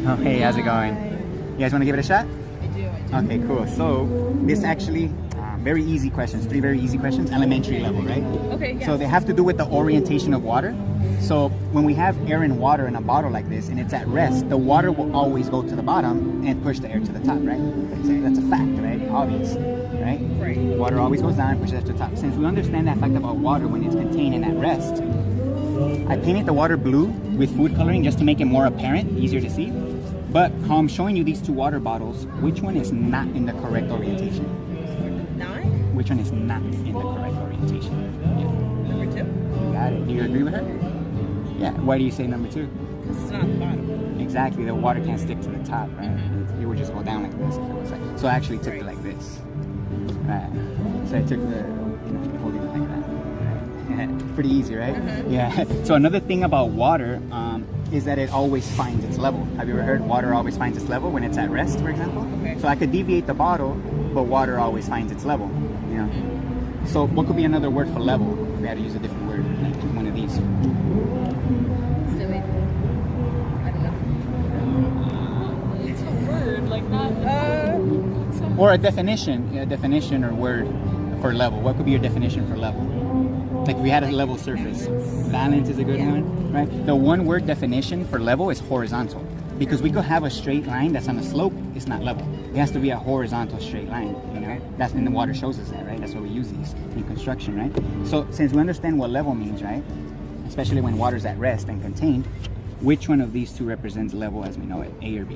Oh, hey, how's it going? You guys want to give it a shot? I do. Okay, cool. So this actually very easy questions, 3 very easy questions, elementary level, right? Okay, yeah. So they have to do with the orientation of water. So when we have air and water in a bottle like this and it's at rest, the water will always go to the bottom and push the air to the top, right? That's a fact, right? Obvious, right? Right. Water always goes down and pushes it to the top. Since we understand that fact about water when it's contained and at rest, I painted the water blue with food coloring just to make it more apparent, easier to see. But how I'm showing you these 2 water bottles, which one is not in the correct orientation? Not? Which one is not in the correct orientation? Yeah. Number 2? You got it. Do you agree with her? Yeah. Why do you say number 2? Because it's not at the bottom. Exactly. The water can't stick to the top, right? It would just go down like this if it was like. So I actually took it like this. Right. So I took the, holding it like that. Pretty easy, right? Yeah. So another thing about water is that it always finds its level. Have you ever heard water always finds its level when it's at rest, for example? Okay. So I could deviate the bottle, but water always finds its level. So what could be another word for level? If we had to use a different word, like one of these. Silly. I don't know. It's a word, like not. Or a definition or word for level. What could be your definition for level? Like if we had a level surface. Balance is a good one, right? The one word definition for level is horizontal. Because we could have a straight line that's on a slope, it's not level. It has to be a horizontal straight line, That's when the water shows us that, right? That's why we use these in construction, right? So since we understand what level means, right? Especially when water's at rest and contained, which one of these 2 represents level as we know it, A or B?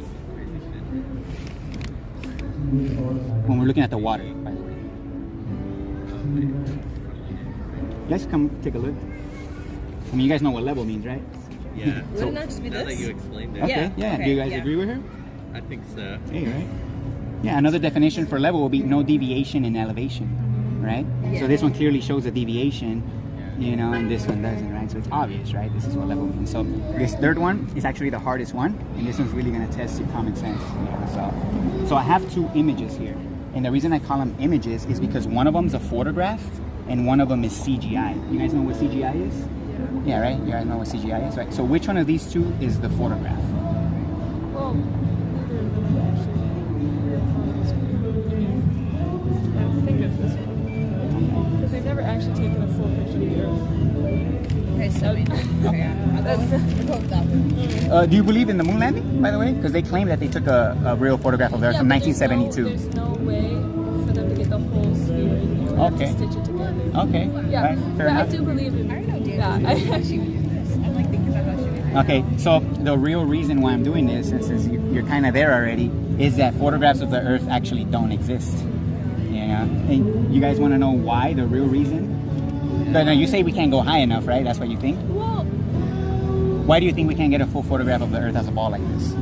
When we're looking at the water, by the way. Let's come take a look. I mean, you guys know what level means, right? Yeah. Would it not just be Now that this? you explained it. Okay, yeah. okay, Do you guys yeah. agree with her? I think so. Hey, right? Yeah, another definition for level will be no deviation in elevation, right? Yeah. So this one clearly shows a deviation, and this one doesn't, right? So it's obvious, right? This is what level means. So this 3rd one is actually the hardest one, and this one's really going to test your common sense. So I have 2 images here, and the reason I call them images is because one of them is a photograph, and one of them is CGI. You guys know what CGI is? Yeah, right? You guys know what CGI is, right? So which one of these 2 is the photograph? Well, neither of them actually. I think it's this one. Because they've never actually taken a full picture of the Earth. Okay, so I'll go with that one. Do you believe in the moon landing, by the way? Because they claim that they took a real photograph of the Earth from but 1972. There's no way for them to get the whole sphere. They have to stitch it together. Okay. Yeah, Right. Fair I enough. do believe in. I don't know, Dan. Yeah, I'm like thinking about how she would. Okay, so the real reason why I'm doing this, since you're kind of there already, is that photographs of the Earth actually don't exist. And you guys want to know why? The real reason? No, you say we can't go high enough, right? That's what you think? Well, Why do you think we can't get a full photograph of the Earth as a ball like this?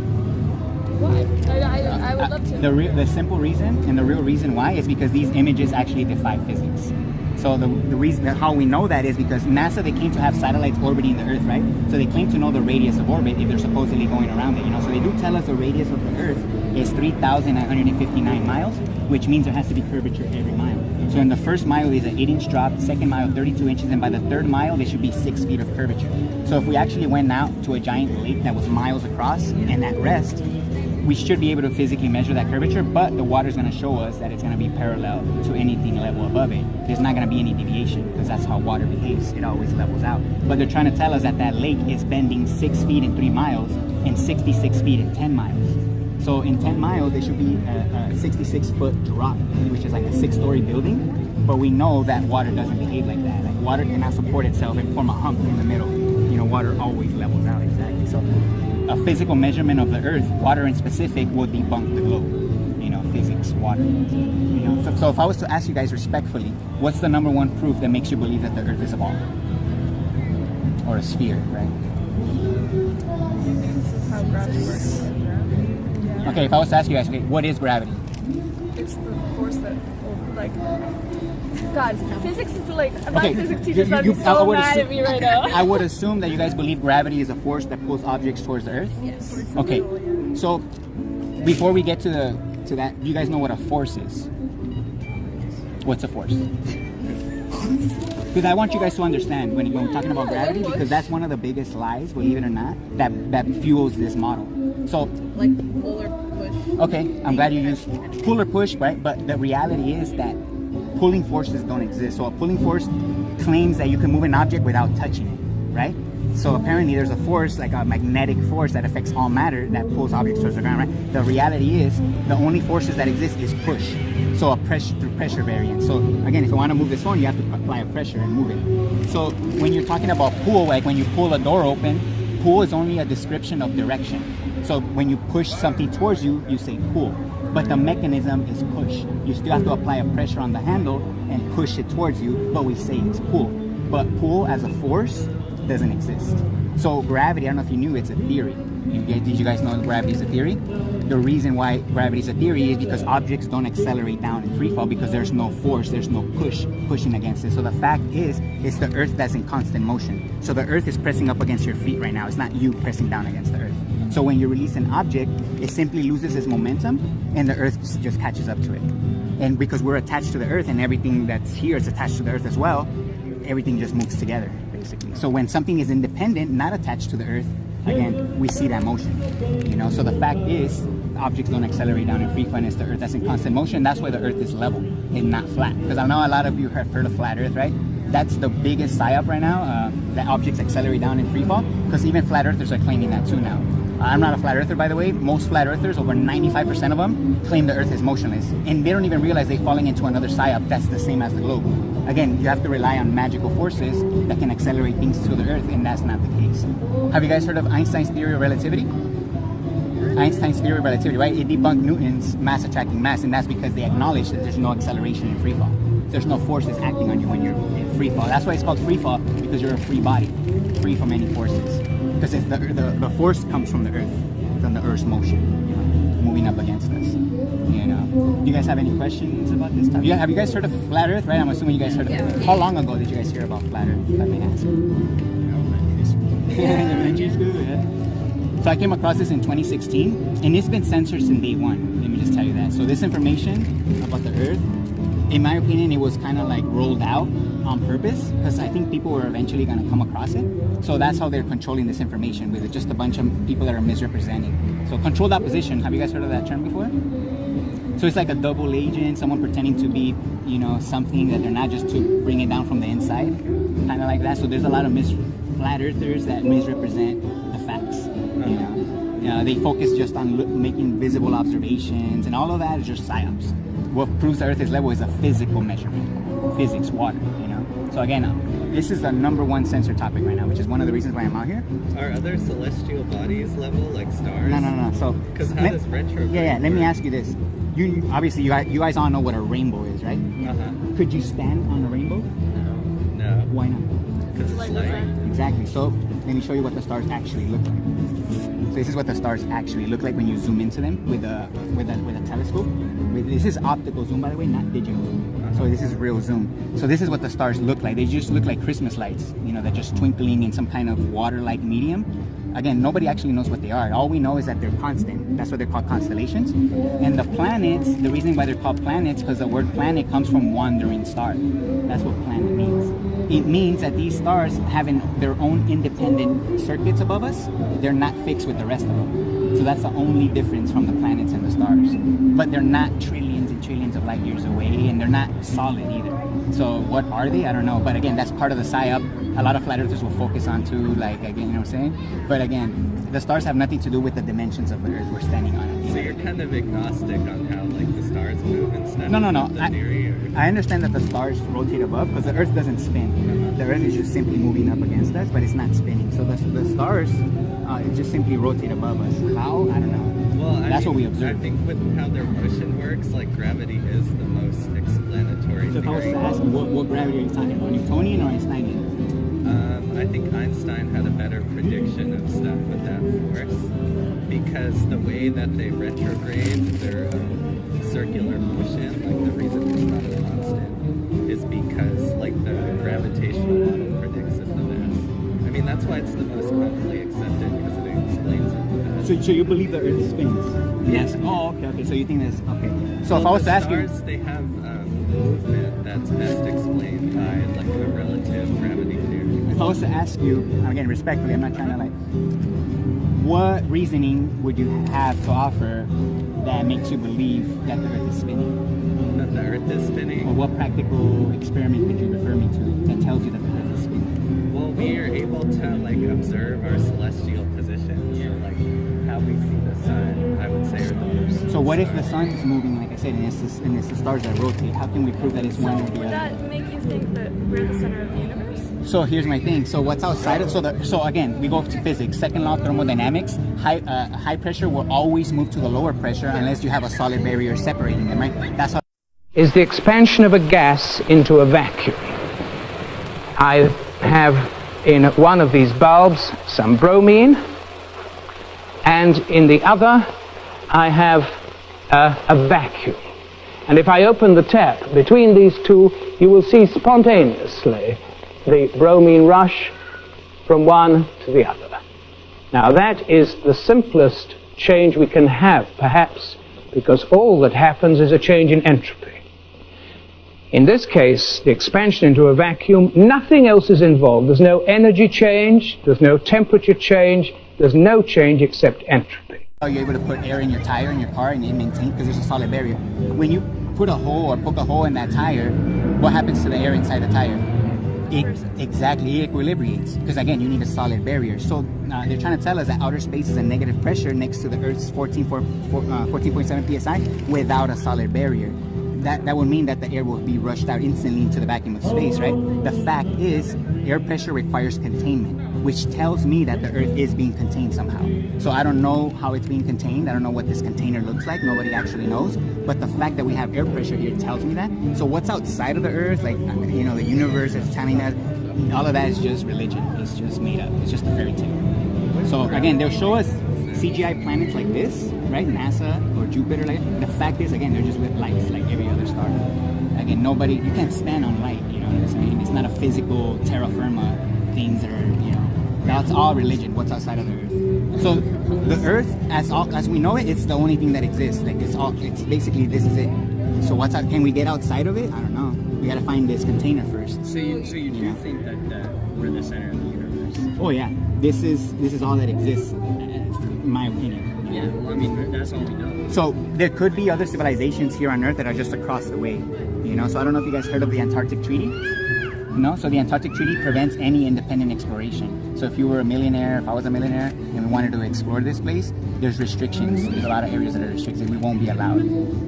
why? I would love to. The simple reason and the real reason why is because these images actually defy physics. So the reason how we know that is because NASA, they claim to have satellites orbiting the Earth, right? So they claim to know the radius of orbit if they're supposedly going around it, So they do tell us the radius of the Earth is 3,959 miles, which means there has to be curvature every mile. So in the first mile is an 8-inch drop, second mile 32 inches, and by the 3rd mile there should be 6 feet of curvature. So if we actually went out to a giant lake that was miles across and at rest, we should be able to physically measure that curvature, but the water is going to show us that it's going to be parallel to anything level above it. There's not going to be any deviation because that's how water behaves. It always levels out. But they're trying to tell us that that lake is bending 6 feet in 3 miles and 66 feet in 10 miles. So in 10 miles, there should be a 66-foot drop, which is like a 6-story building. But we know that water doesn't behave like that. Like water cannot support itself and form a hump in the middle. Water always levels out, exactly. So a physical measurement of the Earth, water in specific, will debunk the globe. Physics, water. So if I was to ask you guys respectfully, what's the #1 proof that makes you believe that the Earth is a ball? Or a sphere, right? How gravity works. Okay, if I was to ask you guys, okay, what is gravity? It's the force that, God, physics is like, my Okay, physics teacher's you- about you- to be I so would mad assume- at me right now. I would assume that you guys believe gravity is a force that pulls objects towards the Earth? Yes. Okay, so before we get to that, you guys know what a force is? What's a force? Because I want you guys to understand when we're talking about gravity, because that's one of the biggest lies, believe it or not, that fuels this model. So Like pull or push. okay, I'm glad you used pull or push, right? But the reality is that pulling forces don't exist. So a pulling force claims that you can move an object without touching it, right? So apparently there's a force, like a magnetic force that affects all matter that pulls objects towards the ground, right? The reality is the only forces that exist is push. So a pressure through pressure variance. So again, if you want to move this phone, you have to apply a pressure and move it. So when you're talking about pull, like when you pull a door open, pull is only a description of direction. So when you push something towards you, you say pull. But the mechanism is push. You still have to apply a pressure on the handle and push it towards you, but we say it's pull. But pull as a force doesn't exist. So gravity, I don't know if you knew, it's a theory. Did you guys know gravity is a theory? The reason why gravity is a theory is because objects don't accelerate down in free fall because there's no force, there's no pushing against it. So the fact is, it's the earth that's in constant motion. So the earth is pressing up against your feet right now. It's not you pressing down against the earth. So when you release an object, it simply loses its momentum and the earth just catches up to it. And because we're attached to the earth and everything that's here is attached to the earth as well, everything just moves together, basically. So when something is independent, not attached to the earth, again, we see that motion, you know? So the fact is, objects don't accelerate down in free fall, and it's the earth that's in constant motion. That's why the earth is level and not flat. Because I know a lot of you have heard of flat earth, right? That's the biggest psyop right now, that objects accelerate down in free fall, because even flat earthers are claiming that too now. I'm not a flat earther, by the way. Most flat earthers, over 95% of them, claim the earth is motionless. And they don't even realize they're falling into another psyop that's the same as the globe. Again, you have to rely on magical forces that can accelerate things to the earth, and that's not the case. Have you guys heard of Einstein's theory of relativity? Einstein's theory of relativity, right? It debunked Newton's mass attracting mass, and that's because they acknowledge that there's no acceleration in free fall. There's no forces acting on you when you're in free fall. That's why it's called free fall, because you're a free body, free from any forces. Because it's the force comes from the earth, from the earth's motion, you know, moving up against us. You know. Do you guys have any questions about this topic? Have you guys heard of flat earth, right? I'm assuming you guys heard of it. How long ago did you guys hear about flat earth, if I may ask? Elementary school, yeah. So I came across this in 2016, and it's been censored since day one. Let me just tell you that. So this information about the earth, in my opinion, it was kind of like rolled out on purpose, because I think people were eventually going to come across it. So that's how they're controlling this information, with just a bunch of people that are misrepresenting. So controlled opposition, have you guys heard of that term before? So it's like a double agent, someone pretending to be, you know, something that they're not, just to bring it down from the inside, kind of like that. So there's a lot of flat earthers that misrepresent the facts. You know, they focus just on making visible observations, and all of that is just psyops. What proves the earth is level is a physical measurement, physics, water, you know. So again, this is the #1 censored topic right now, which is one of the reasons why I'm out here. Are other celestial bodies level, like stars? No. So because how does retrograde Yeah. Let me work? ask you this. You obviously, you guys all know what a rainbow is, right? Could you stand on a rainbow? No. Why not? Because it's light. Exactly. So let me show you what the stars actually look like. So this is what the stars actually look like when you zoom into them with a telescope. This is optical zoom, by the way, not digital zoom. So this is real zoom. So this is what the stars look like. They just look like Christmas lights, you know, they're just twinkling in some kind of water-like medium. Again, nobody actually knows what they are. All we know is that they're constant. That's why they're called constellations. And the planets, the reason why they're called planets, because the word planet comes from wandering star. That's what planet means. It means that these stars having their own independent circuits above us, they're not fixed with the rest of them. So that's the only difference from the planets and the stars. But they're not trillions and trillions of light years away, and they're not solid either. So what are they? I don't know. But again, that's part of the psyop. A lot of flat earthers will focus on too, like, again, you know what I'm saying? But again, the stars have nothing to do with the dimensions of the earth we're standing on. So you're kind of agnostic on how, like, the stars move instead No. of the theory? I understand that the stars rotate above, because the earth doesn't spin. The earth is just simply moving up against us, but it's not spinning. So the stars just simply rotate above us. How? I don't know. Well, that's what we observe. I think with how their motion works, like, gravity is the most explanatory So if I was theory. to ask, what gravity are you talking about? Newtonian or Einsteinian? I think Einstein had a better prediction of stuff with that force, because the way that they retrograde their circular motion, like the reason it's not a constant, is because, like, the gravitational model predicts it the best. I mean, that's why it's the most commonly accepted, because it explains it the best. So you believe the earth spins? Yes. Oh, okay. So you think that's okay. So if I was to ask you, stars, they have movement that's best explained by, like, a relative gravity theory. if I was to ask you, again, respectfully, I'm not trying to, like, what reasoning would you have to offer that makes you believe that the Earth is spinning? That the Earth is spinning? Or what practical experiment could you refer me to that tells you that the Earth is spinning? Well, we are able to like observe our celestial positions, so like how we see the sun, I would say, are the most. So what if the sun is moving, like I said, and it's the stars that rotate? How can we prove that it's one or the Would other? that make you think that we're the center of the universe? So here's my thing. So what's outside of so again we go to physics. Second law of thermodynamics. High pressure will always move to the lower pressure unless you have a solid barrier separating them. Right? That's how. Is the expansion of a gas into a vacuum. I have in one of these bulbs some bromine, and in the other I have a vacuum. And if I open the tap between these two, you will see spontaneously the bromine rush from one to the other. Now that is the simplest change we can have, perhaps, because all that happens is a change in entropy. In this case, the expansion into a vacuum, nothing else is involved. There's no energy change, there's no temperature change, there's no change except entropy. Are you able to put air in your tire in your car and it maintains because there's a solid barrier? When you put a hole or poke a hole in that tire, what happens to the air inside the tire? Exactly, it equilibrates because again you need a solid barrier. So they're trying to tell us that outer space is a negative pressure next to the Earth's 14.7 psi without a solid barrier. That would mean that the air will be rushed out instantly into the vacuum of space, right? The fact is, air pressure requires containment, which tells me that the Earth is being contained somehow. So I don't know how it's being contained. I don't know what this container looks like. Nobody actually knows. But the fact that we have air pressure here tells me that. So what's outside of the Earth, like, you know, the universe is telling us, all of that is just religion. It's just made up. It's just a fairy tale. So again, they'll show us CGI planets like this, right? NASA or Jupiter. Like the fact is, again, they're just with lights like every other star. Again, you can't stand on light. You know what I'm saying? It's not a physical terra firma things that are, you know, that's all religion. What's outside of the Earth? So the Earth, as we know it, it's the only thing that exists. Like it's basically this is it. So what's out? Can we get outside of it? I don't know. We got to find this container first. So you do think that we're the center of the universe? Oh yeah, this is all that exists, in my opinion. Yeah, well, I mean, that's all we know. So there could be other civilizations here on Earth that are just across the way, you know. So I don't know if you guys heard of the Antarctic Treaty. No, so the Antarctic Treaty prevents any independent exploration. So if you were a millionaire, if I was a millionaire, and we wanted to explore this place, there's restrictions. There's a lot of areas that are restricted. We won't be allowed.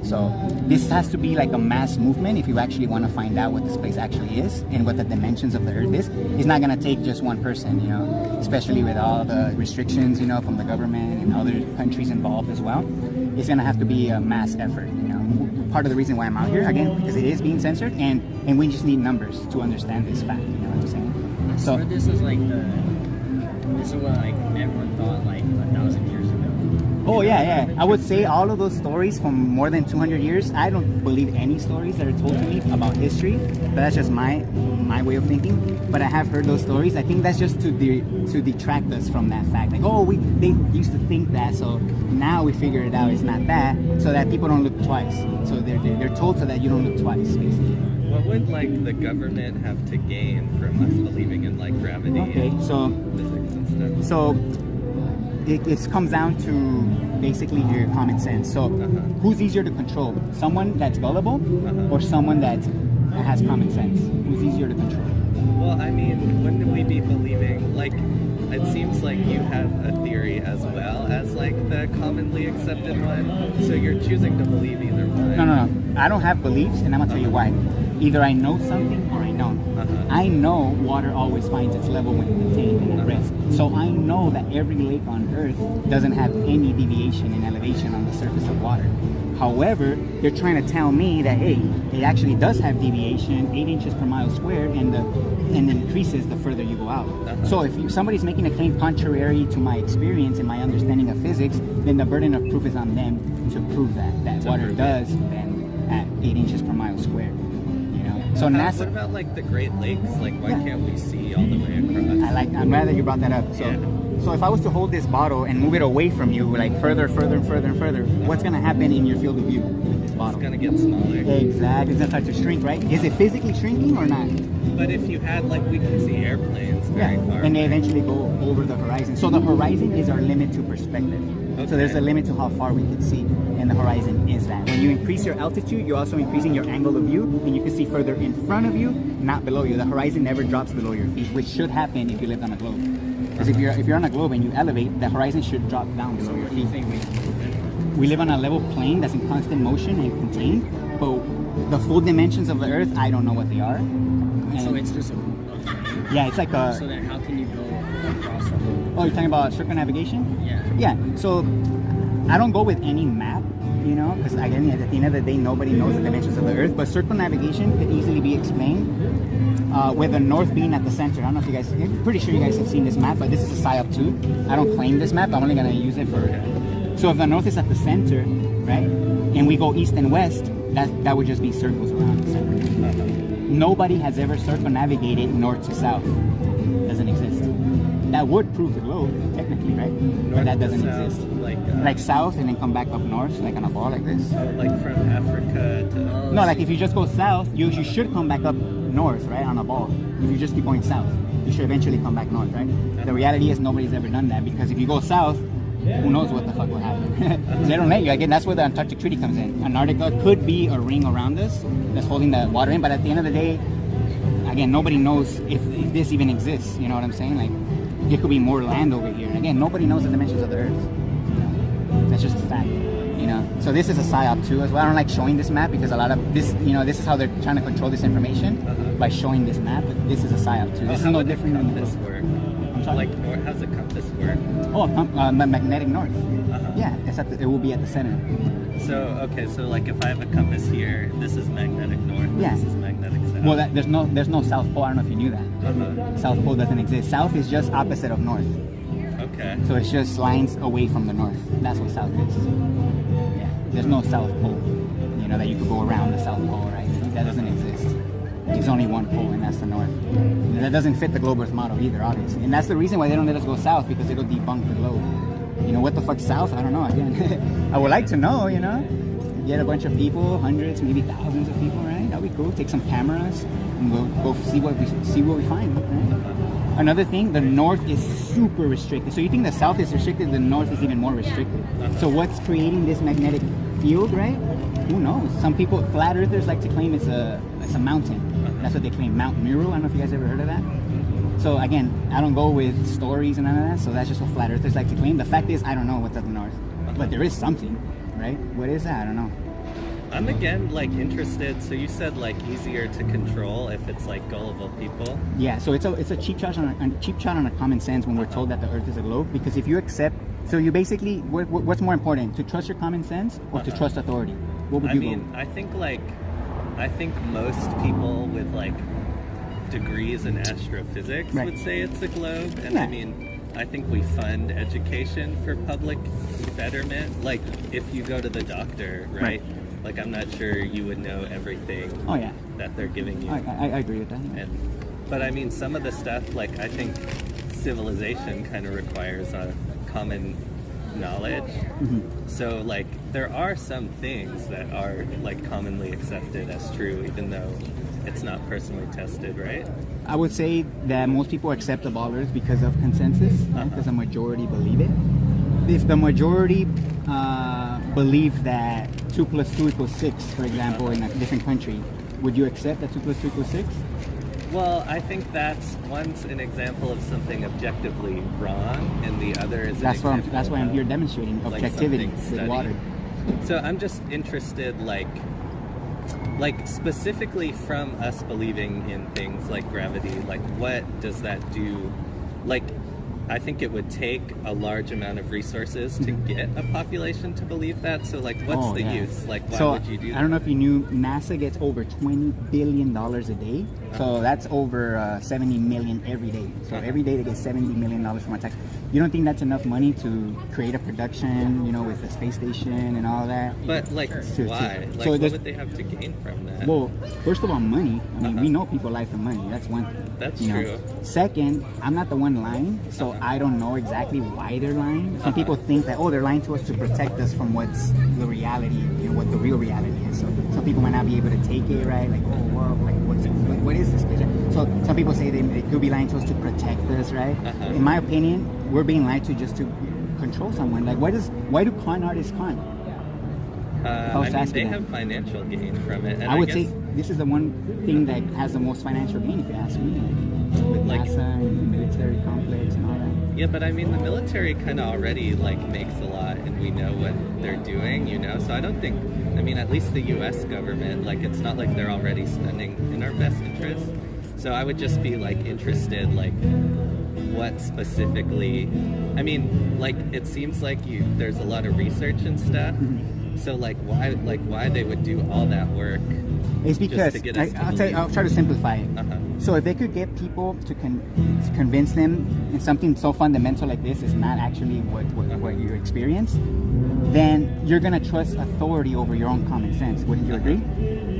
So this has to be like a mass movement if you actually want to find out what this place actually is and what the dimensions of the Earth is. It's not going to take just one person, you know, especially with all the restrictions, you know, from the government and other countries involved as well. It's going to have to be a mass effort, you know. Part of the reason why I'm out here, again, because it is being censored, and we just need numbers to understand this fact, you know what I'm saying? So this is what like everyone thought like 1,000 years ago. Oh yeah. I would say all of those stories from more than 200 years, I don't believe any stories that are told to me about history, but that's just my way of thinking. But I have heard those stories. I think that's just to detract us from that fact. Like, oh, they used to think that, so now we figure it out, it's not that, so that people don't look twice. So they're told so that you don't look twice, basically. What would like the government have to gain from us believing in like gravity and physics and stuff? So it comes down to basically your common sense. So who's easier to control? Someone that's gullible or someone that has common sense? Who's easier to control? Well, I mean, wouldn't we be believing, like, it seems like you have a theory as well as like the commonly accepted one, so you're choosing to believe either one. No. I don't have beliefs, and I'm gonna tell you why. Either I know something or I don't. I know water always finds its level when it's contained and at rest. So I know that every lake on Earth doesn't have any deviation in elevation on the surface of water. However, they're trying to tell me that, hey, it actually does have deviation, 8 inches per mile squared, and increases the further you go out. So if somebody's making a claim contrary to my experience and my understanding of physics, then the burden of proof is on them to prove that water does bend at 8 inches per mile squared. So NASA. What about like the Great Lakes? Like, why can't we see all the way across? I'm glad that you brought that up. So if I was to hold this bottle and move it away from you, like further, further, and further, and further, what's gonna happen in your field of view with this bottle? It's gonna get smaller. Exactly. It's gonna start to shrink, right? Is it physically shrinking or not? But if you had, like, we can see airplanes very far. And they eventually go over the horizon. So the horizon is our limit to perspective. Okay. So there's a limit to how far we can see, and the horizon is that. When you increase your altitude, you're also increasing your angle of view, and you can see further in front of you, not below you. The horizon never drops below your feet, which should happen if you lived on a globe. Because if you're on a globe and you elevate, the horizon should drop down below your feet. We live on a level plane that's in constant motion and contained, but the full dimensions of the Earth, I don't know what they are. So And- it's just a yeah, it's like a. So then how can you go across the whole? Oh, you're talking about circumnavigation? Yeah. Yeah, so I don't go with any map, you know, because again, at the end of the day, nobody knows the dimensions of the Earth, but circumnavigation could easily be explained with the north being at the center. I don't know if you guys, I'm pretty sure you guys have seen this map, but this is a PSYOP 2. I don't claim this map, I'm only going to use it for, so if the north is at the center, right, and we go east and west, that would just be circles around the center. Nobody has ever circumnavigated north to south. Doesn't exist. That would prove the globe, technically, right? But that doesn't exist. Like south and then come back up north, like on a ball like this. Like from Africa to... No, like if you just go south, you should come back up north, right, on a ball. If you just keep going south, you should eventually come back north, right? The reality is nobody's ever done that, because if you go south, who knows what the fuck will happen. They don't let you. Again, that's where the Antarctic Treaty comes in. Antarctica could be a ring around us that's holding the water in, but at the end of the day, again, nobody knows if this even exists. You know what I'm saying? Like, there could be more land over here. And again, nobody knows the dimensions of the Earth. You know? That's just a fact. You know, so this is a PSYOP 2 as well. I don't like showing this map because a lot of this, you know, this is how they're trying to control this information by showing this map. But this is a PSYOP 2. This is no different than this work. sorry? Like, how's the compass work? Oh, magnetic north. Yeah, it's it will be at the center. So, okay, so like if I have a compass here, this is magnetic north, Yeah. this is magnetic south. Well, there's no south pole. I don't know if you knew that. South pole doesn't exist. South is just opposite of north. Okay. So it's just lines away from the north. That's what south is. Yeah. There's no south pole. You know, that you could go around the south pole, right? That doesn't exist. There's only one pole, and that's the north. And that doesn't fit the globe Earth model either, obviously. And that's the reason why they don't let us go south, because it'll debunk the globe. You know, what the fuck's south? I don't know. Again, I would like to know, you know. Get a bunch of people, hundreds, maybe thousands of people, right? That'd be cool. Take some cameras and we'll go see what we find, right? Another thing, the north is super restricted. So you think the south is restricted, the north is even more restricted. So what's creating this magnetic field, right? Who knows? Some people, flat earthers, like to claim it's a mountain. That's what they claim, Mount Meru. I don't know if you guys ever heard of that. So again, I don't go with stories and none of that, so that's just what flat earthers like to claim. The fact is, I don't know what's at the north, but there is something, right? What is that? I don't know. I'm again like interested. So you said like easier to control if it's like gullible people. Yeah, so it's a cheap shot on a common sense when we're told that the Earth is a globe. Because if you accept, so you basically, what's more important, to trust your common sense or to trust authority? What would you go? I think most people with like degrees in astrophysics would say it's a globe, and I mean, I think we fund education for public betterment. Like if you go to the doctor, right? Like I'm not sure you would know everything that they're giving you. I agree with that. Yeah. But I mean, some of the stuff, like I think civilization kind of requires a common knowledge. So like there are some things that are like commonly accepted as true, even though it's not personally tested, right? I would say that most people accept the ball Earth because of consensus, because the majority believe it. If the majority believe that 2 + 2 = 6, for example, in a different country, would you accept that 2 + 2 = 6? Well, I think that's one's an example of something objectively wrong, and the other is that's why I'm here demonstrating objectivity like with water. So I'm just interested, like specifically from us believing in things like gravity, like what does that do? Like, I think it would take a large amount of resources to get a population to believe that. So like, what's the use? Like, why would you do that? I don't know if you knew, NASA gets over $20 billion a day. So that's over 70 million every day. So every day they get $70 million from a tax. You don't think that's enough money to create a production, you know, with the space station and all that? But like, why? Like, what would they have to gain from that? Well, first of all, money. I mean, we know people lie for money. That's one thing. That's true. Second, I'm not the one lying, so So I don't know exactly why they're lying. Some people think that, oh, they're lying to us to protect us from what's the reality, you know, what the real reality is. So some people might not be able to take it, right? Like, oh, well, like, what is this picture? So some people say they could be lying to us to protect us, right? In my opinion, we're being lied to just to control someone. Like, why do con artists con? I mean, they have financial gain from it. And I would guess, say this is the one thing that has the most financial gain, if you ask me. With NASA and the military complex and all that. Yeah, but I mean, the military kind of already like makes a lot, and we know what they're doing, you know. So I don't think, I mean, at least the U.S. government, like, it's not like they're already spending in our best interest. So I would just be like interested, like, what specifically. I mean, like, it seems like there's a lot of research and stuff. So like, why they would do all that work? It's because just to get us to I'll try to simplify it. So if they could get people to convince them in something so fundamental like this is not actually what you experience, then you're gonna trust authority over your own common sense. Wouldn't you agree?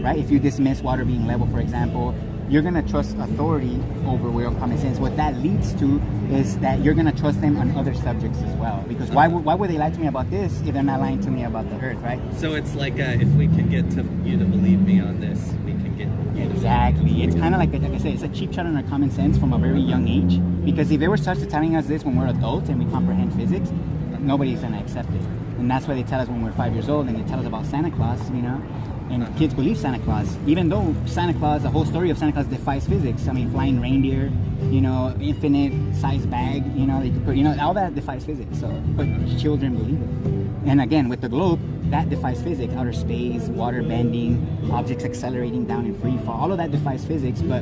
Right? If you dismiss water being level, for example, you're gonna trust authority over your own common sense. What that leads to is that you're gonna trust them on other subjects as well. Because why would they lie to me about this if they're not lying to me about the earth, right? So it's like, if we can get you to believe me on this, we can get Exactly. It's kind of like I said, it's a cheap shot on our common sense from a very young age. Because if they were started telling us this when we're adults and we comprehend physics, nobody's gonna accept it. And that's why they tell us when we're 5 years old and they tell us about Santa Claus, you know. And kids believe Santa Claus, even though Santa Claus, the whole story of Santa Claus defies physics. I mean, flying reindeer, you know, infinite size bag, you know, they could put, you know, all that defies physics. So, but children believe it. And again, with the globe, that defies physics. Outer space, water bending, objects accelerating down in free fall. All of that defies physics, but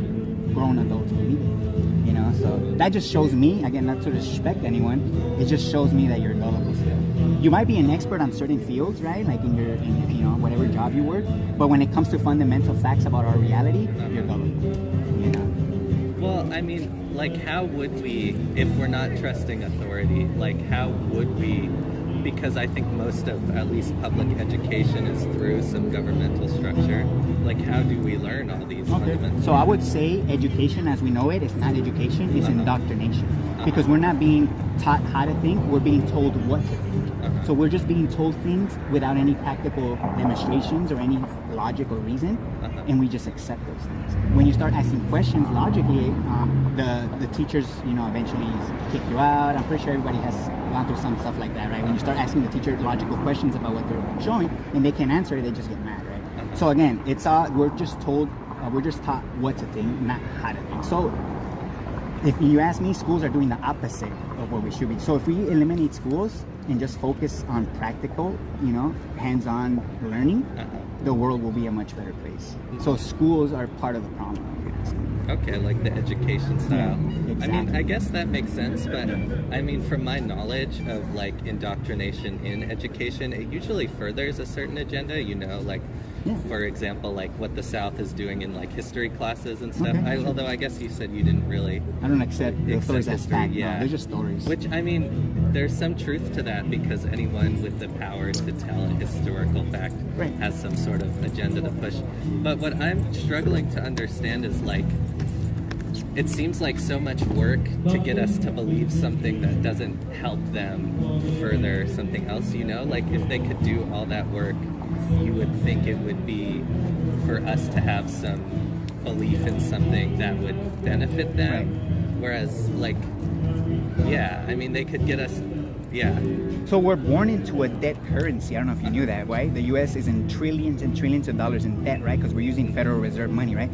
grown adults believe it. You know, so that just shows me, again, not to disrespect anyone, it just shows me that you're gullible still. You might be an expert on certain fields, right? Like in your you know, whatever job you work, but when it comes to fundamental facts about our reality, you're gullible. You know. Well, I mean, like, how would we, if we're not trusting authority, like, how would we? Because I think most of, at least public education, is through some governmental structure. Like, how do we learn all these fundamentals? So I would say education as we know it is not education, it's indoctrination. Because we're not being taught how to think, we're being told what to think. So we're just being told things without any practical demonstrations or any logic or reason, and we just accept those things. When you start asking questions logically, the teachers, you know, eventually kick you out. I'm pretty sure everybody has gone through some stuff like that, right? When you start asking the teacher logical questions about what they're showing, and they can't answer it, they just get mad, right? So again, it's we're just told, we're just taught what to think, not how to think. So if you ask me, schools are doing the opposite of what we should be. So if we eliminate schools and just focus on practical, you know, hands-on learning, the world will be a much better place. So schools are part of the problem. Okay, like the education style. Yeah, exactly. I mean, I guess that makes sense, but I mean, from my knowledge of like indoctrination in education, it usually furthers a certain agenda, you know, like, for example, like what the South is doing in like history classes and stuff. Although I guess you said you didn't really. I don't accept the stories as fact. Yeah, no, they're just stories. Which, I mean, there's some truth to that, because anyone with the power to tell a historical fact has some sort of agenda to push. But what I'm struggling to understand is, like, it seems like so much work to get us to believe something that doesn't help them further something else, you know? Like, if they could do all that work, you would think it would be for us to have some belief in something that would benefit them. Whereas, like, yeah, I mean, they could get us, So we're born into a debt currency. I don't know if you knew that, right? The U.S. is in trillions and trillions of dollars in debt, right? Because we're using Federal Reserve money, right?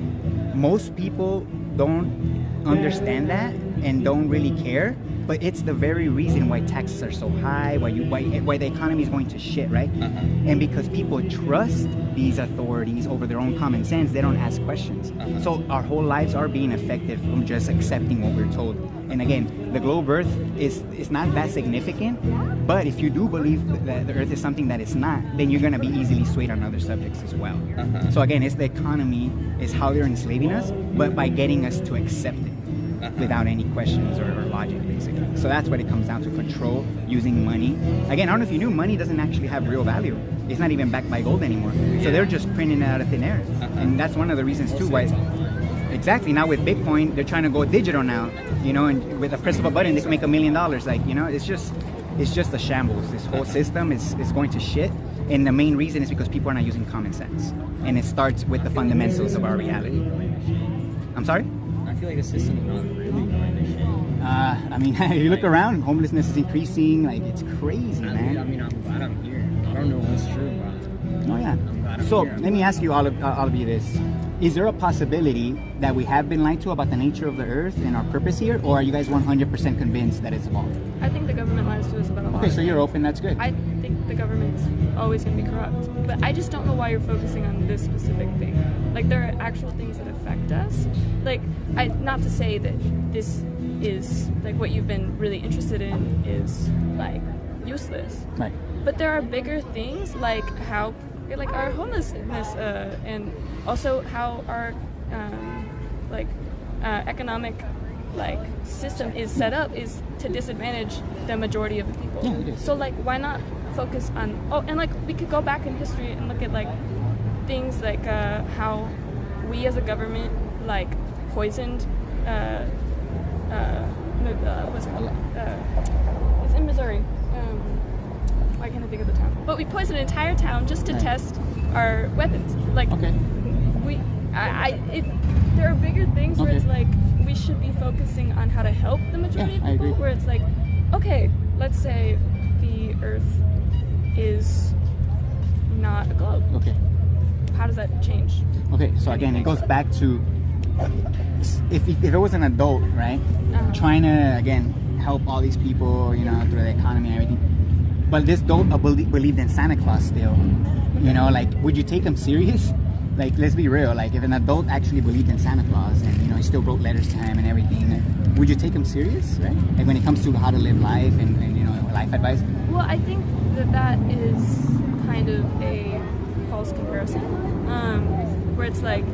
Most people don't understand that and don't really care, but it's the very reason why taxes are so high, why the economy is going to shit, right? And because people trust these authorities over their own common sense, they don't ask questions. So our whole lives are being affected from just accepting what we're told. And again, the globe Earth is not that significant, but if you do believe that the Earth is something that it's not, then you're going to be easily swayed on other subjects as well. So again, it's the economy, is how they're enslaving us, but by getting us to accept it without any questions or logic, basically. So that's what it comes down to: control, using money. Again, I don't know if you knew, money doesn't actually have real value. It's not even backed by gold anymore. So they're just printing it out of thin air. And that's one of the reasons too why. Exactly. Now with Bitcoin, they're trying to go digital now. you know, and with the press of a button, they can make $1 million. Like, you know, it's just a shambles. This whole system is going to shit. And the main reason is because people are not using common sense. And it starts with the fundamentals of our reality. I'm sorry? I feel like the system is not really going to shit. I mean, you look around, homelessness is increasing. Like, it's crazy, man. I mean, I'm glad I'm here. I don't know what's true, but Oh, yeah. I'm glad I'm So here. let me ask you all of you this. Is there a possibility that we have been lied to about the nature of the earth and our purpose here? Or are you guys 100% convinced that it's evolved? I think the government lies to us about a lot. Okay, so you're open, that's good. I think the government's always going to be corrupt. But I just don't know why you're focusing on this specific thing. Like, there are actual things that affect us. Like, not to say that this is, like, what you've been really interested in is, like, useless. Right. But there are bigger things, like how, like, our homelessness, and also how our, economic, like, system is set up is to disadvantage the majority of the people. Yeah, it is. So, like, why not focus on, and, like, we could go back in history and look at, like, things like how we as a government, like, poisoned, what's it called? It's in Missouri. Why can't I think of the town? But we poisoned an entire town just to test our weapons. Like, Okay. there are bigger things where Okay. it's like we should be focusing on how to help the majority Yeah, I of people. agree. Where it's like, okay, let's say the Earth is not a globe. Okay. How does that change? Okay, so again, it goes back to if it was an adult, right, trying to, again, help all these people, you know, through the economy and everything, but this adult believed in Santa Claus still, you know, like, would you take him serious? Like, let's be real, like, if an adult actually believed in Santa Claus and, you know, he still wrote letters to him and everything, like, would you take him serious, right? Like, when it comes to how to live life and you know, life advice? Well, I think that is kind of a false comparison, where it's like,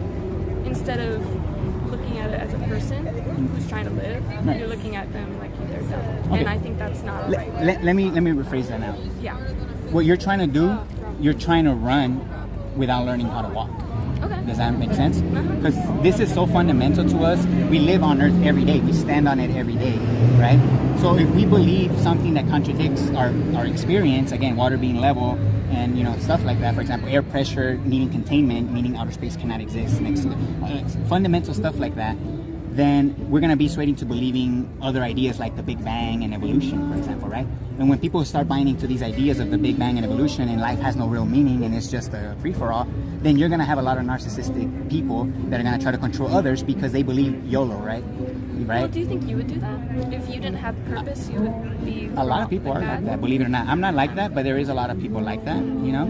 instead of looking at it as a person who's trying to live, Right. you're looking at them like they're dumb. Okay. And I think that's not a right way. Let me rephrase that now. Yeah. What you're trying to do, you're trying to run without learning how to walk. Okay. Does that make sense? Because this is so fundamental to us. We live on Earth every day. We stand on it every day, right? So if we believe something that contradicts our experience, again, water being level and, you know, stuff like that, for example, air pressure needing containment, meaning outer space cannot exist next to fundamental stuff like that, then we're going to be straight into believing other ideas like the Big Bang and evolution, for example, right? And when people start buying into these ideas of the Big Bang and evolution and life has no real meaning and it's just a free-for-all, then you're going to have a lot of narcissistic people that are going to try to control others because they believe YOLO, right? Well, Right? do you think you would do that? If you didn't have purpose, you would be A lot of people are like that, believe it or not. I'm not like that, but there is a lot of people like that, you know?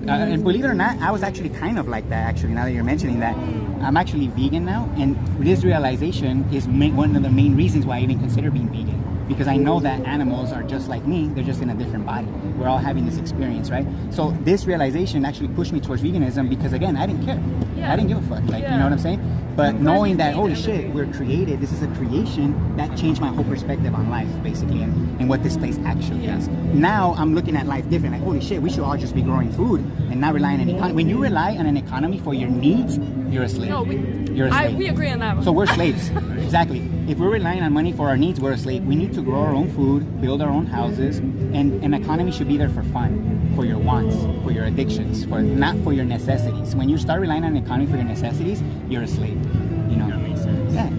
And believe it or not, I was actually kind of like that, actually, now that you're mentioning that. I'm actually vegan now, and this realization is one of the main reasons why I even consider being vegan. Because I know that animals are just like me, they're just in a different body. We're all having this experience, right? So this realization actually pushed me towards veganism because, again, I didn't care. Yeah. I didn't give a fuck, like, Yeah. you know what I'm saying? But I'm glad knowing you that, made holy that shit, we're created, this is a creation, that changed my whole perspective on life, basically, and what this place actually Yeah. is. Now I'm looking at life different, like, holy shit, we should all just be growing food and not rely on an economy. When you rely on an economy for your needs, you're a slave. No, You're a slave. we agree on that one. So we're slaves. Exactly. If we're relying on money for our needs, we're a slave. We need to grow our own food, build our own houses, and an economy should be there for fun, for your wants, for your addictions, for not for your necessities. When you start relying on an economy for your necessities, you're a slave. You know? That makes sense. Yeah.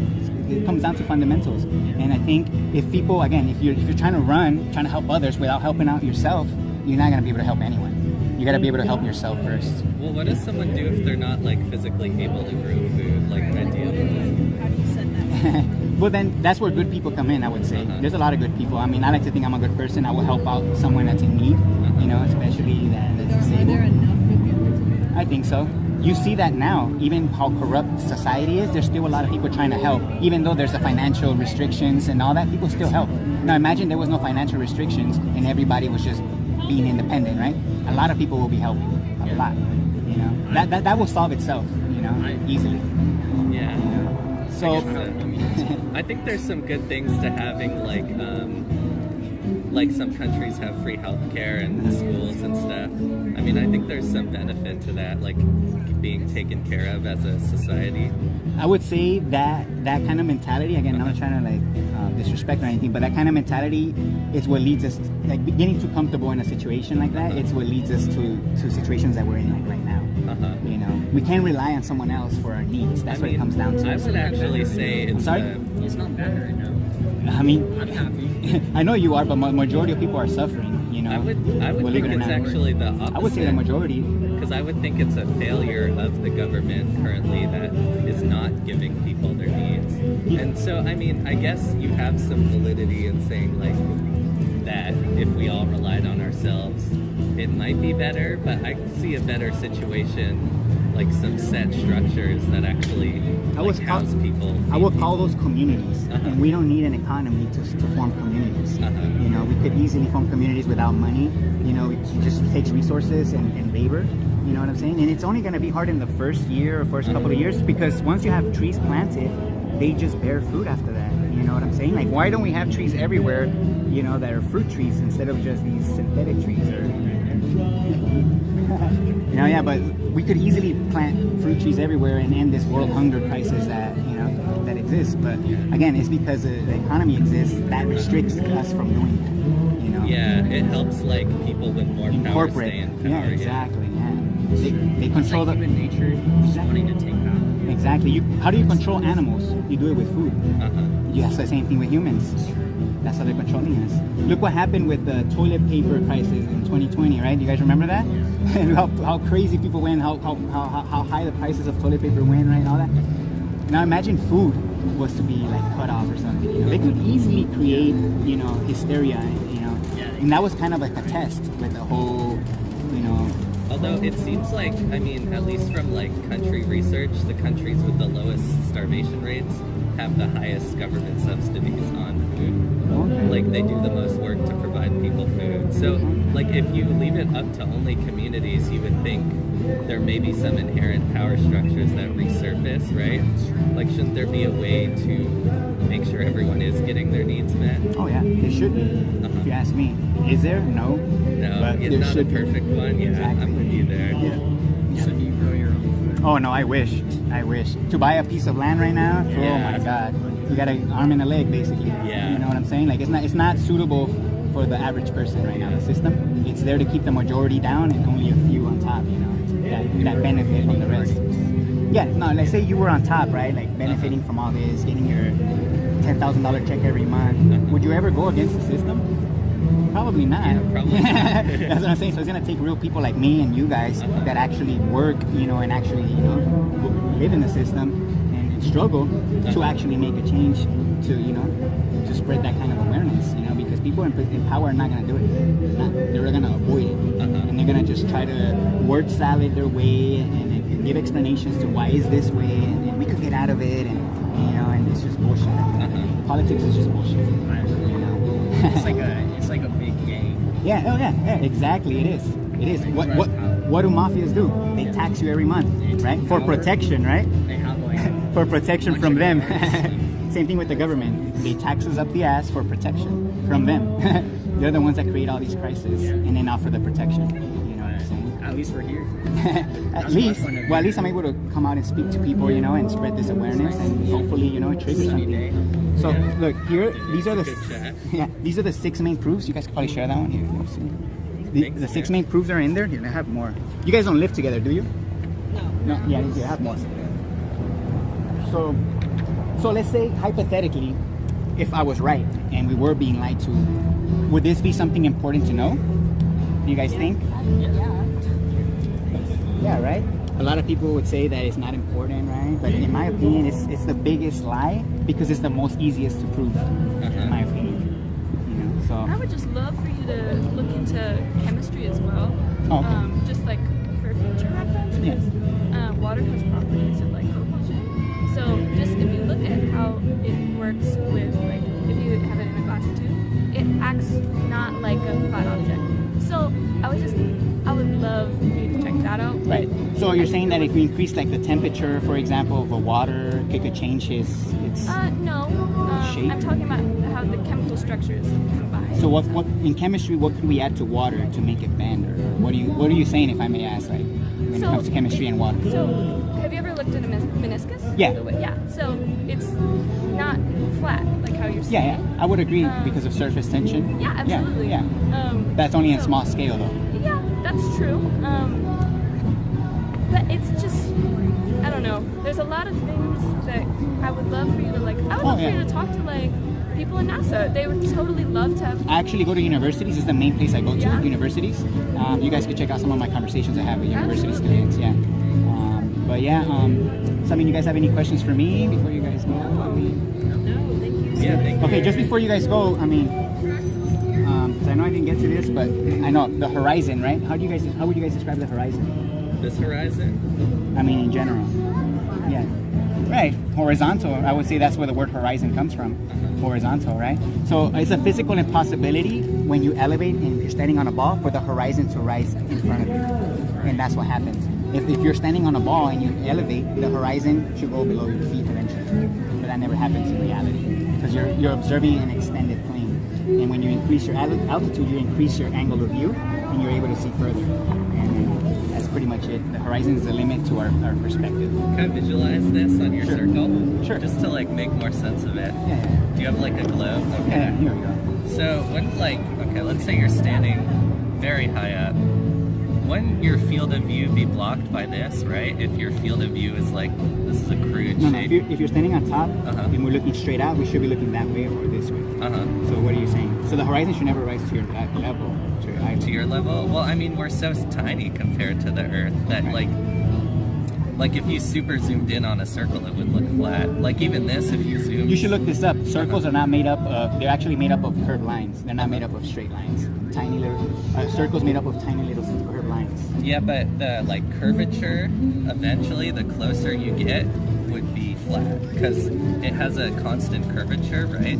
It comes down to fundamentals. And I think if people, again, if you're trying to help others without helping out yourself, you're not gonna be able to help anyone. You gotta be able to help yourself first. Well, what does someone do if they're not like physically able to grow food, like ideally? How do you set that? Well, then that's where good people come in, I would say. There's a lot of good people. I mean, I like to think I'm a good person. I will help out someone that's in need, you know, especially that's Are there disabled. enough good people? I think so. You see that now, even how corrupt society is, there's still a lot of people trying to help. Even though there's the financial restrictions and all that, people still help. Now imagine there was no financial restrictions and everybody was just being independent, right? A lot of people will be helping. A lot. You know? That will solve itself, you know, easily. Yeah. So I think there's some good things to having like some countries have free healthcare and schools and stuff. I mean, I think there's some benefit to that, like being taken care of as a society? I would say that that kind of mentality, again, I'm not trying to like disrespect or anything, but that kind of mentality is what leads us, like getting too comfortable in a situation like that, it's what leads us to situations that we're in like right now. You know, we can't rely on someone else for our needs. That's what it comes down to. I would actually say it's sorry? It's not better, no. I mean, I'm happy. I know you are, but majority of people are suffering, you know. I would believe think it or it's not. actually the opposite. I would say the majority. Because I would think it's a failure of the government currently that is not giving people their needs. And so, I mean, I guess you have some validity in saying, like, that if we all relied on ourselves, it might be better, but I see a better situation, like some set structures that actually house people. I would call those communities, and we don't need an economy to form communities. You know, we could easily form communities without money. You know, it just takes resources and labor. You know what I'm saying? And it's only going to be hard in the first year or first couple of years, because once you have trees planted, they just bear fruit after that. You know what I'm saying? Like, why don't we have trees everywhere, you know, that are fruit trees instead of just these synthetic trees? Or, you know, yeah, but we could easily plant fruit trees everywhere and end this world hunger crisis that, you know, that exists. But again, it's because the economy exists that restricts us from doing that. You know? Yeah, it helps like people with more power stay in power. Yeah, exactly. Yeah. They control like human nature, just wanting to take power. Exactly. How do you control animals? You do it with food. Yes, the same thing with humans. That's how they're controlling us. Look what happened with the toilet paper crisis in 2020, right? You guys remember that? And how crazy people went, how high the prices of toilet paper went, right? And all that. Now imagine food was to be like cut off or something. You know? They could easily create, you know, hysteria, you know. And that was kind of like a test with the whole, you know. Although it seems like, I mean, at least from like country research, the countries with the lowest starvation rates have the highest government subsidies on food. Okay. Like they do the most work to provide people food. So like if you leave it up to only communities, you would think there may be some inherent power structures that resurface, right? Like shouldn't there be a way to make sure everyone is getting their needs met? Oh yeah, there should be. If you ask me, is there? No. No, but it's there not a should be. perfect one. Yeah, Exactly. I'm with you there. Yeah. So do you grow your own food? Oh no, I wish. To buy a piece of land right now, oh Yeah. my god, you got an arm and a leg basically. Yeah. You know what I'm saying? Like it's not suitable for the average person right now. The system, it's there to keep the majority down and only a few on top. You know, that benefit from the rest. Yeah, no. Let's say you were on top, right? Like benefiting from all this, getting your $10,000 check every month. Would you ever go against the system? Probably not. Yeah, probably not. That's what I'm saying. So it's gonna take real people like me and you guys that actually work, you know, and actually, you know, live in the system and struggle to actually make a change to, you know, to spread that kind of awareness, you know, because people in power are not gonna do it. They're gonna avoid it, and they're gonna just try to word salad their way and give explanations to why is this way and we could get out of it, and you know, and it's just bullshit. Politics is just bullshit. You know. It's like a big gang. Yeah, oh yeah, exactly. It is. It is. What do mafias do? They tax you every month, right? For protection, right? They have like For protection from them. guards. Same thing with the government. They tax us up the ass for protection from them. They're the ones that create all these crises and then offer the protection. You know what I'm saying? At least we're here. At least I'm able to come out and speak to people, you know, and spread this awareness, and hopefully, you know, it triggers something. So look here, these are these are the 6 main proofs. You guys can probably share that one here. You see? The 6 main proofs are in there. Here, I have more. You guys don't live together, do you? No. No. Yeah, you have more. So let's say hypothetically, if I was right and we were being lied to, would this be something important to know? Do you guys think? Yeah, right? A lot of people would say that it's not important, right? But in my opinion, it's the biggest lie because it's the most easiest to prove, in my opinion. You know, so I would just love for you to look into chemistry as well. Oh, okay. Just like for future reference, because water has properties of like cohesion. So just if you look at how it works with, like, if you have it in a glass tube, it acts not like a flat object. So I would love for you to check that out. Right. So you're saying that if we increase like the temperature, for example, of the water, it could change its No. shape? I'm talking about how the chemical structures combine. So what in chemistry, what could we add to water to make it bend, or what are you saying, if I may ask, like when it comes to chemistry and water? So, have you ever looked at a meniscus? Yeah. Yeah. So it's not flat like how you're saying. Yeah, I would agree because of surface tension. Yeah, absolutely. Yeah. That's only in so- small scale though. Yeah, that's true. But it's just, I don't know. There's a lot of things that I would love for you to like. I would love for you to talk to like people in NASA. They would totally love to have. I actually go to universities. It's the main place I go to. Yeah. Universities. You guys could check out some of my conversations I have with university Absolutely. students. Yeah. But yeah. So I mean, you guys have any questions for me before you guys go? I mean, No, thank you. Yeah, thank you. okay, just before you guys go, I mean, 'cause I know I didn't get to this, but I know the horizon, right? How would you guys describe the horizon? This horizon? I mean, in general. Yeah. Right. Horizontal. I would say that's where the word horizon comes from. Horizontal, right? So it's a physical impossibility when you elevate and you're standing on a ball for the horizon to rise in front of you. And that's what happens. If you're standing on a ball and you elevate, the horizon should go below your feet eventually. But that never happens in reality because you're observing an extended plane. And when you increase your altitude, you increase your angle of view and you're able to see further. And that's pretty much it. The horizon is the limit to our perspective. Can I visualize this on your Sure. circle? Sure. Just to like make more sense of it. Yeah. Do you have like a globe? Okay. Yeah, here we go. So when okay, let's say you're standing very high up. Wouldn't your field of view be blocked by this, right? If your field of view is like, this is a crude No, shape. if you're standing on top Uh-huh. and we're looking straight out, we should be looking that way or this way. Uh-huh. So what are you saying? So the horizon should never rise to your level, to your eye To your level? Well, I mean, we're so tiny compared to the Earth that like if you super zoomed in on a circle, it would look flat. Like even this, if you zoom. You should look this up. Circles are not made up of, they're actually made up of curved lines. They're not made up of straight lines. Tiny little, circles made up of tiny little curved lines. Yeah, but the like curvature, eventually, the closer you get, would be flat because it has a constant curvature, right?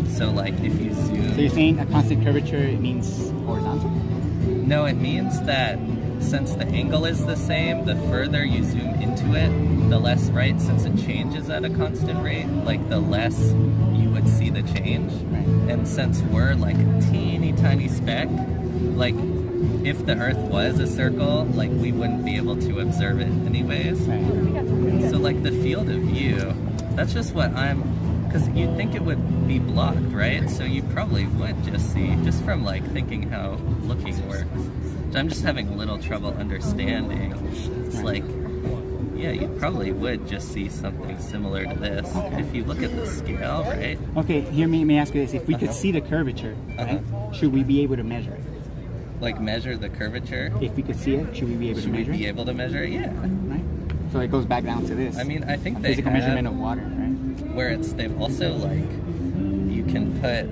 So like if you zoom. So you're saying a constant curvature means horizontal? No, it means that since the angle is the same, the further you zoom into it, the less, right? Since it changes at a constant rate, like the less you would see the change. Right. And since we're like a teeny tiny speck, like if the Earth was a circle, like we wouldn't be able to observe it anyways. Right. So like the field of view, that's just what because you'd think it would be blocked, right? So you probably would just see, just from like thinking how looking works. So I'm just having a little trouble understanding. It's like, yeah, you probably would just see something similar to this. If you look at the scale, right? Okay, here may I ask you this. If we could see the curvature, right, should we be able to measure it? Like measure the curvature? If we could see it, should we be able Should to we measure be it? able to measure it? Yeah. Right? So it goes back down to this. I mean, I think a they physical have, measurement of water, right? where they've also like, you can put,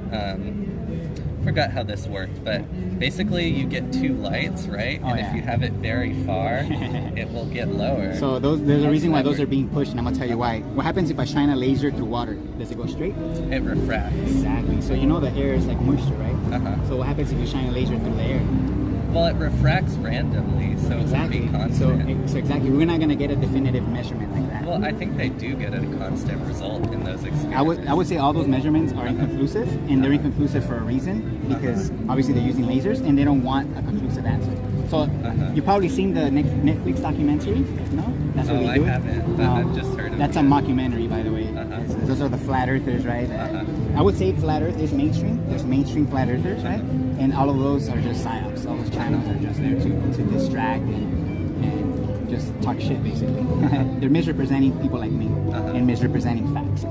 forgot how this worked, but basically you get two lights, right? Oh, and yeah. if you have it very far, it will get lower. So there's a reason why those are being pushed, and I'm gonna tell you why. What happens if I shine a laser through water? Does it go straight? It refracts. Exactly. So you know the air is like moisture, right? Uh-huh. So what happens if you shine a laser through the air? Well, it refracts randomly, so it Exactly. won't be So, constant. so exactly, we're not gonna get a definitive measurement like that. Well, I think they do get a constant result in those experiments. I would say all those measurements are inconclusive, and they're inconclusive for a reason, because obviously they're using lasers and they don't want a conclusive answer. So you've probably seen the Netflix documentary, no? That's what Oh, they I do. haven't, but I've just heard of That's it. a mockumentary, by the way. Those are the flat earthers, right? I would say flat earth is mainstream. There's mainstream flat earthers, right? And all of those are just psyops. All those channels are just there to distract and just talk shit, basically. They're misrepresenting people like me and misrepresenting facts.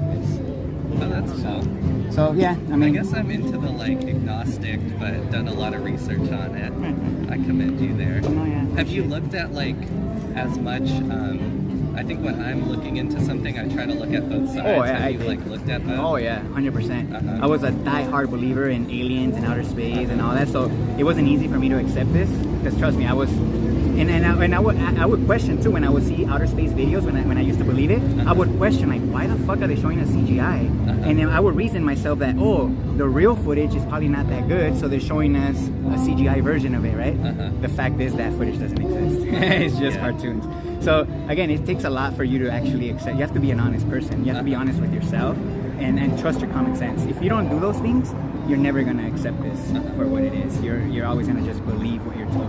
Oh, that's cool. So yeah, I I mean, guess I'm into the like agnostic, but done a lot of research on it. I commend you there. Oh, yeah. Have you looked at like as much? I think when I'm looking into something, I try to look at both sides. Oh, yeah, Have I you did. like looked at both? Oh yeah, 100%. Uh-huh. I was a die-hard believer in aliens and outer space and all that, so it wasn't easy for me to accept this, because trust me, I was And I would question too when I would see outer space videos when I used to believe it. I would question like, why the fuck are they showing us CGI? And then I would reason myself that, oh, the real footage is probably not that good, so they're showing us a CGI version of it, right? The fact is that footage doesn't exist. It's just cartoons. So again, it takes a lot for you to actually accept. You have to be an honest person. You have to be honest with yourself and trust your common sense. If you don't do those things, you're never gonna accept this for what it is. You're always gonna just believe what you're told.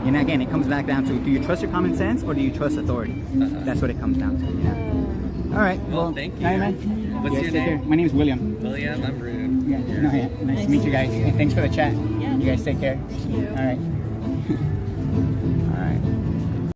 And again, it comes back down to, do you trust your common sense or do you trust authority? That's what it comes down to. Yeah. All right. Well, thank you. All right, man. What's your name? My name is William. William, I'm Rude. Yeah. No, yeah. Nice to meet you guys. And thanks for the chat. Yeah. You guys take care. Thank you. All right. All right.